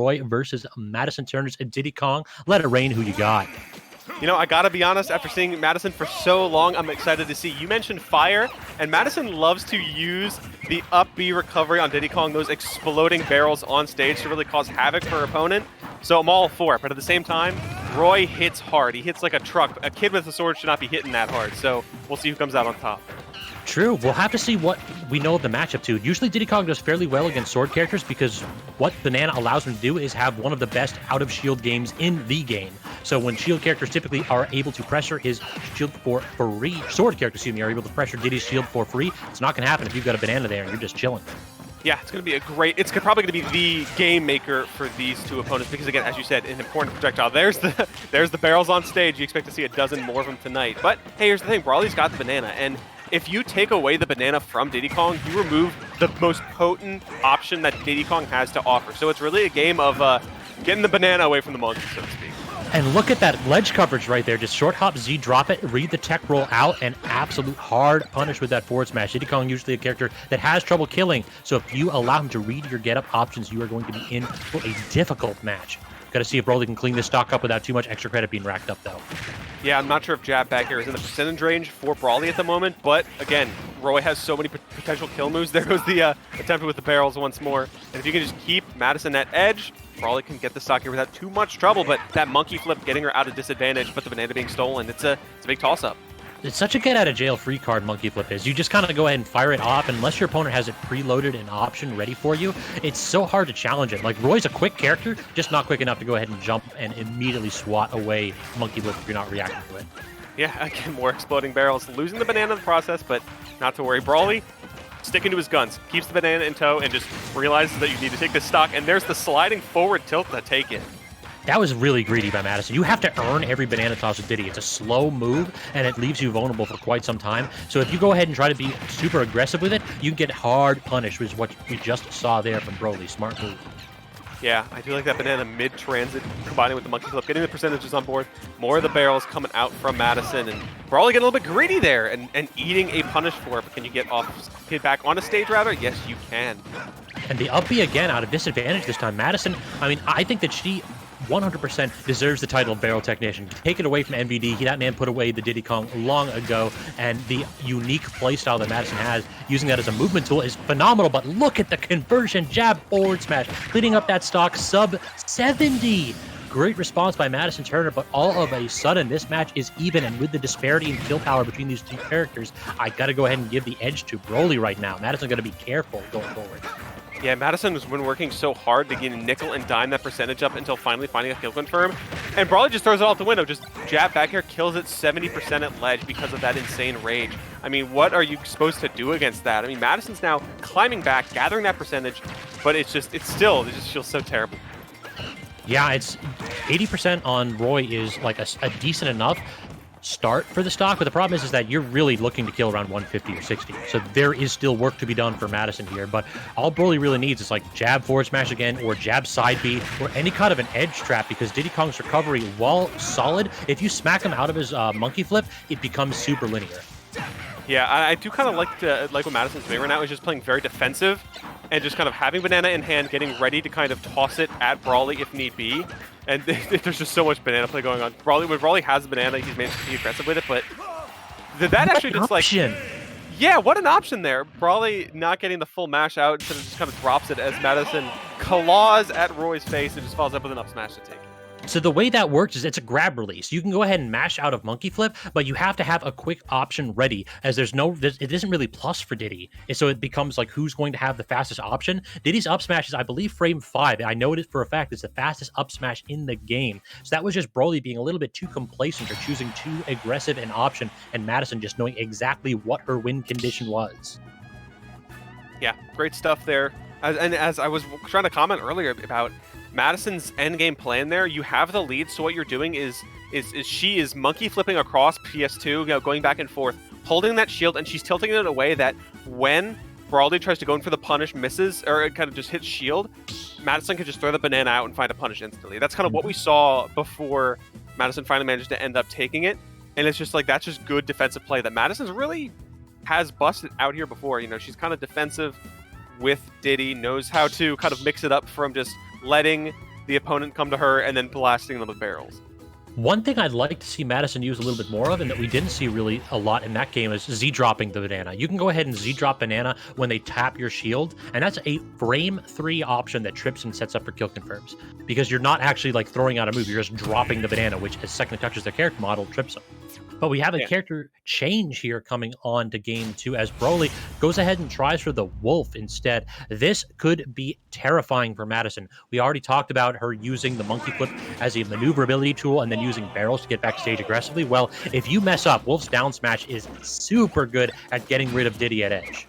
Roy versus Madison Turner's Diddy Kong. Let it rain. Who you got? You know, I gotta be honest, after seeing Madison for so long, I'm excited to see. You mentioned fire, and Madison loves to use the up B recovery on Diddy Kong, those exploding barrels on stage to really cause havoc for her opponent. So I'm all for it, but at the same time, Roy hits hard. He hits like a truck. A kid with a sword should not be hitting that hard, so we'll see who comes out on top. True. We'll have to see what we know of the matchup, too. Usually Diddy Kong does fairly well against sword characters because what Banana allows him to do is have one of the best out-of-shield games in the game. So when shield characters typically are able to pressure his shield for free, sword characters, are able to pressure Diddy's shield for free, it's not going to happen if you've got a Banana there and you're just chilling. Yeah, it's going to be a great, it's probably going to be the game maker for these two opponents because, again, as you said, an important projectile. There's the barrels on stage. You expect to see a dozen more of them tonight. But, hey, here's the thing. Brawley's got the Banana, and if you take away the Banana from Diddy Kong, you remove the most potent option that Diddy Kong has to offer. So it's really a game of getting the Banana away from the monkey, so to speak. And look at that ledge coverage right there. Just short hop Z, drop it, read the tech roll out, and absolute hard punish with that forward smash. Diddy Kong usually a character that has trouble killing, so if you allow him to read your get-up options, you are going to be in for a difficult match. Got to see if Broly can clean this stock up without too much extra credit being racked up, though. Yeah, I'm not sure if jab back here is in the percentage range for Brawley at the moment, but again, Roy has so many potential kill moves. There goes the attempt with the barrels once more. And if you can just keep Madison at edge, Brawley can get the stock here without too much trouble, but that monkey flip getting her out of disadvantage, but the Banana being stolen, it's a big toss-up. It's such a get-out-of-jail-free card monkey flip is. You just kind of go ahead and fire it off, and unless your opponent has it preloaded and option ready for you, it's so hard to challenge it. Like, Roy's a quick character, just not quick enough to go ahead and jump and immediately swat away monkey flip if you're not reacting to it. Yeah, again, more exploding barrels. Losing the Banana in the process, but not to worry. Brawley sticking to his guns, keeps the Banana in tow, and just realizes that you need to take this stock, and there's the sliding forward tilt to take it. That was really greedy by Madison. You have to earn every Banana toss with Diddy. It's a slow move, and it leaves you vulnerable for quite some time. So if you go ahead and try to be super aggressive with it, you can get hard punished, which is what we just saw there from Broly. Smart move. Yeah, I do like that Banana mid-transit, combining with the monkey flip, getting the percentages on board. More of the barrels coming out from Madison, and Brawley getting a little bit greedy there and eating a punish for it. But can you get back on a stage, rather? Yes, you can. And the up B again out of disadvantage this time. Madison, I mean, I think that she 100% deserves the title of Barrel Technician. Take it away from MVD. That man put away the Diddy Kong long ago, and the unique playstyle that Madison has, using that as a movement tool, is phenomenal. But look at the conversion, jab, forward smash, cleaning up that stock, sub 70. Great response by Madison Turner, but all of a sudden, this match is even, and with the disparity in kill power between these two characters, I got to go ahead and give the edge to Broly right now. Madison's got to be careful going forward. Yeah, Madison has been working so hard to get nickel and dime that percentage up until finally finding a kill confirm. And Brawley just throws it out the window, just jab back here, kills it 70% at ledge because of that insane rage. I mean, what are you supposed to do against that? I mean, Madison's now climbing back, gathering that percentage, but it just feels so terrible. Yeah, it's 80% on Roy is like a decent enough start for the stock, but the problem is that you're really looking to kill around 150 or 60. So there is still work to be done for Madison here, but all Broly really needs is like jab forward smash again, or jab side B, or any kind of an edge trap, because Diddy Kong's recovery, while solid, if you smack him out of his monkey flip, it becomes super linear. Yeah, I do kind of like what Madison's doing right now, is just playing very defensive and just kind of having Banana in hand, getting ready to kind of toss it at Brawley if need be. And there's just so much Banana play going on. When Brawley has Banana, he's managed to be aggressive with it, but did that actually just like... Yeah, what an option there. Brawley not getting the full mash out, instead of just kind of drops it as Madison claws at Roy's face and just follows up with an up smash to take it. So the way that works is it's a grab release. You can go ahead and mash out of monkey flip, but you have to have a quick option ready, as it isn't really plus for Diddy. And so it becomes like who's going to have the fastest option. Diddy's up smash is, I believe, frame 5. I know it for a fact it's the fastest up smash in the game. So that was just Broly being a little bit too complacent or choosing too aggressive an option, and Madison just knowing exactly what her win condition was. Yeah, great stuff there. As I was trying to comment earlier about Madison's endgame plan there, you have the lead, so what you're doing is she is monkey flipping across PS2, going back and forth, holding that shield, and she's tilting it in a way that when Brawley tries to go in for the punish, misses, or it kind of just hits shield, Madison can just throw the Banana out and find a punish instantly. That's kind of what we saw before Madison finally managed to end up taking it, and it's just like, that's just good defensive play that Madison's really has busted out here before. You know, she's kind of defensive with Diddy, knows how to kind of mix it up from just letting the opponent come to her and then blasting them with barrels. One thing I'd like to see Madison use a little bit more of, and that we didn't see really a lot in that game, is Z-dropping the banana. You can go ahead and Z-drop banana when they tap your shield, and that's a frame 3 option that trips and sets up for kill confirms. Because you're not actually like throwing out a move, you're just dropping the banana, which as second it touches the character model, trips them. But we have a character change here coming on to game 2 as Broly goes ahead and tries for the Wolf instead. This could be terrifying for Madison. We already talked about her using the monkey flip as a maneuverability tool and then using barrels to get backstage aggressively. Well, if you mess up, Wolf's down smash is super good at getting rid of Diddy at edge.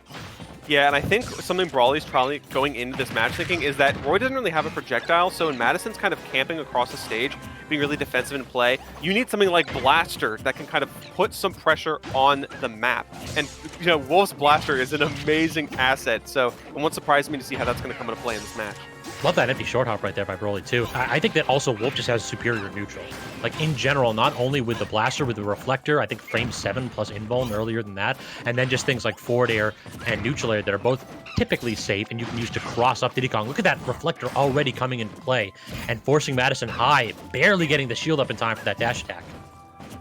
Yeah, and I think something Brawly's probably going into this match thinking is that Roy doesn't really have a projectile, so when Madison's kind of camping across the stage, being really defensive in play, you need something like Blaster that can kind of put some pressure on the map. And, you know, Wolf's Blaster is an amazing asset, so it won't surprise me to see how that's going to come into play in this match. Love that empty short hop right there by Broly, too. I think that also Wolf just has superior neutral. Like, in general, not only with the Blaster, with the Reflector, I think frame 7 plus Invuln earlier than that, and then just things like forward air and neutral air that are both typically safe and you can use to cross up Diddy Kong. Look at that Reflector already coming into play and forcing Madison high, barely getting the shield up in time for that dash attack.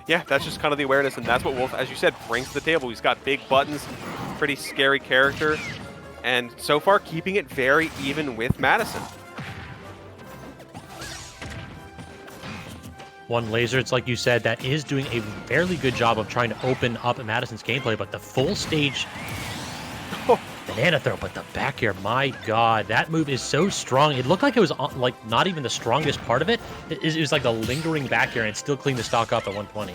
Yeah, that's just kind of the awareness, and that's what Wolf, as you said, brings to the table. He's got big buttons, pretty scary character, and so far keeping it very even with Madison. One laser, it's like you said, that is doing a fairly good job of trying to open up Madison's gameplay, but the full stage banana throw, but the back air, my god, that move is so strong. It looked like it was like not even the strongest part of it. It was like a lingering back air and it still cleaned the stock up at 120.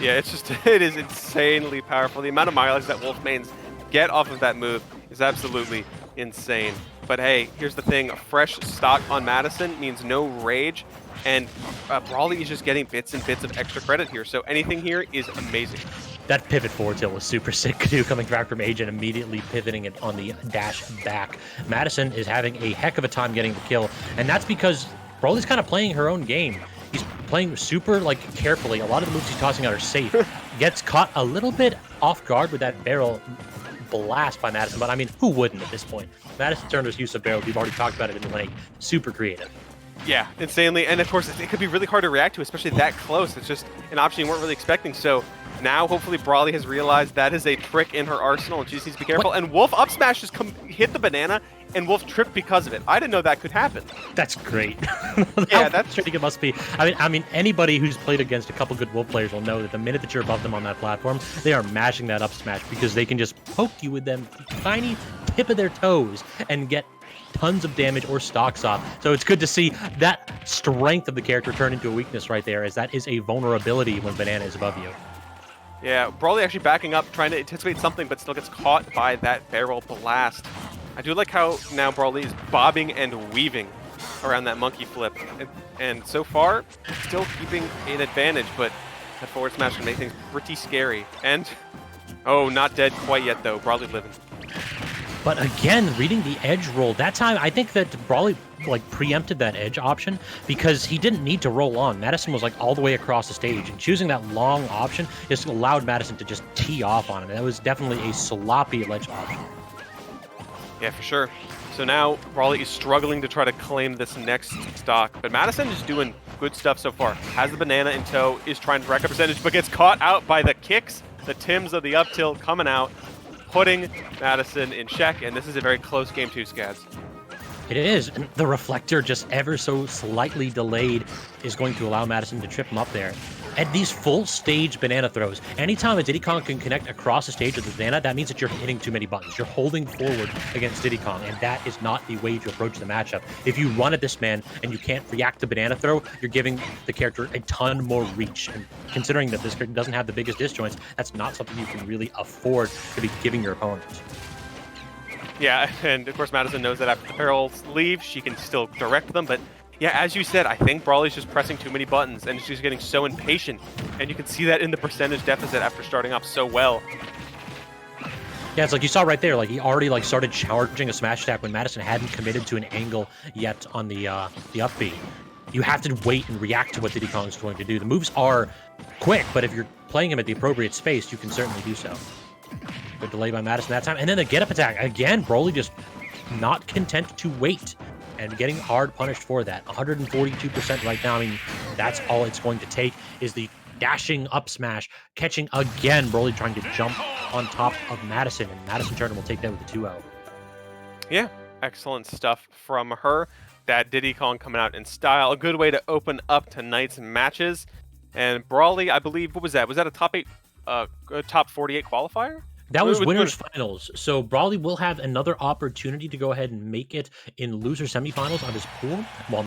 Yeah, it's just, it is insanely powerful. The amount of mileage that Wolf mains get off of that move is absolutely insane. But hey, here's the thing, a fresh stock on Madison means no rage, and Brawly is just getting bits and bits of extra credit here, so anything here is amazing. That pivot forward tilt was super sick too, coming back from Age and immediately pivoting it on the dash back. Madison is having a heck of a time getting the kill, and that's because Broly's kind of playing her own game. He's playing super like carefully. A lot of the moves he's tossing out are safe. Gets caught a little bit off guard with that barrel blast by Madison, but I mean, who wouldn't at this point? Madison Turner's use of barrel, we've already talked about it in the lane. Super creative. Yeah, insanely, and of course it could be really hard to react to, especially that close. It's just an option you weren't really expecting, so now hopefully Brawly has realized that is a trick in her arsenal and she just needs to be careful. And Wolf up smash just hit the banana and Wolf tripped because of it. I didn't know that could happen. That's great. Yeah, that's tricky it must be. I mean, anybody who's played against a couple good Wolf players will know that the minute that you're above them on that platform, they are mashing that up smash because they can just poke you with them tiny tip of their toes and get tons of damage or stocks off. So it's good to see that strength of the character turn into a weakness right there, as that is a vulnerability when banana is above you. Yeah, Brawly actually backing up, trying to anticipate something, but still gets caught by that barrel blast. I do like how now Brawly is bobbing and weaving around that monkey flip. And so far, still keeping an advantage, but that forward smash can make things pretty scary. And, oh, not dead quite yet, though. Brawly living. But again, reading the edge roll, that time I think that Brawly like preempted that edge option because he didn't need to roll on. Madison was like all the way across the stage, and choosing that long option just allowed Madison to just tee off on him. That was definitely a sloppy ledge option. Yeah, for sure. So now Brawly is struggling to try to claim this next stock, but Madison is doing good stuff so far. Has the banana in tow, is trying to rack up percentage, but gets caught out by the kicks, the Tims of the up tilt coming out, putting Madison in check, and this is a very close game too, Scads. It is. And the reflector, just ever so slightly delayed, is going to allow Madison to trip him up there. At these full stage banana throws, anytime a Diddy Kong can connect across the stage with the banana, that means that you're hitting too many buttons. You're holding forward against Diddy Kong, and that is not the way to approach the matchup. If you run at this man and you can't react to banana throw, you're giving the character a ton more reach. And considering that this character doesn't have the biggest disjoints, that's not something you can really afford to be giving your opponents. Yeah, and of course Madison knows that after the barrels leave, she can still direct them, but yeah, as you said, I think Brawly's just pressing too many buttons, and she's getting so impatient, and you can see that in the percentage deficit after starting off so well. Yeah, it's like you saw right there, like he already like started charging a smash attack when Madison hadn't committed to an angle yet on the up B. You have to wait and react to what Diddy Kong is going to do. The moves are quick, but if you're playing him at the appropriate space, you can certainly do so. Good delay by Madison that time, and then the get-up attack. Again, Broly just not content to wait and getting hard punished for that. 142% right now. I mean, that's all it's going to take is the dashing up smash, catching again. Broly trying to jump on top of Madison, and Madison Turner will take that with a 2-0. Yeah, excellent stuff from her. That Diddy Kong coming out in style. A good way to open up tonight's matches. And Brawley, I believe, what was that? Was that a top 8, top 48 qualifier? That was winners finals. So Brawley will have another opportunity to go ahead and make it in loser semifinals of his pool, while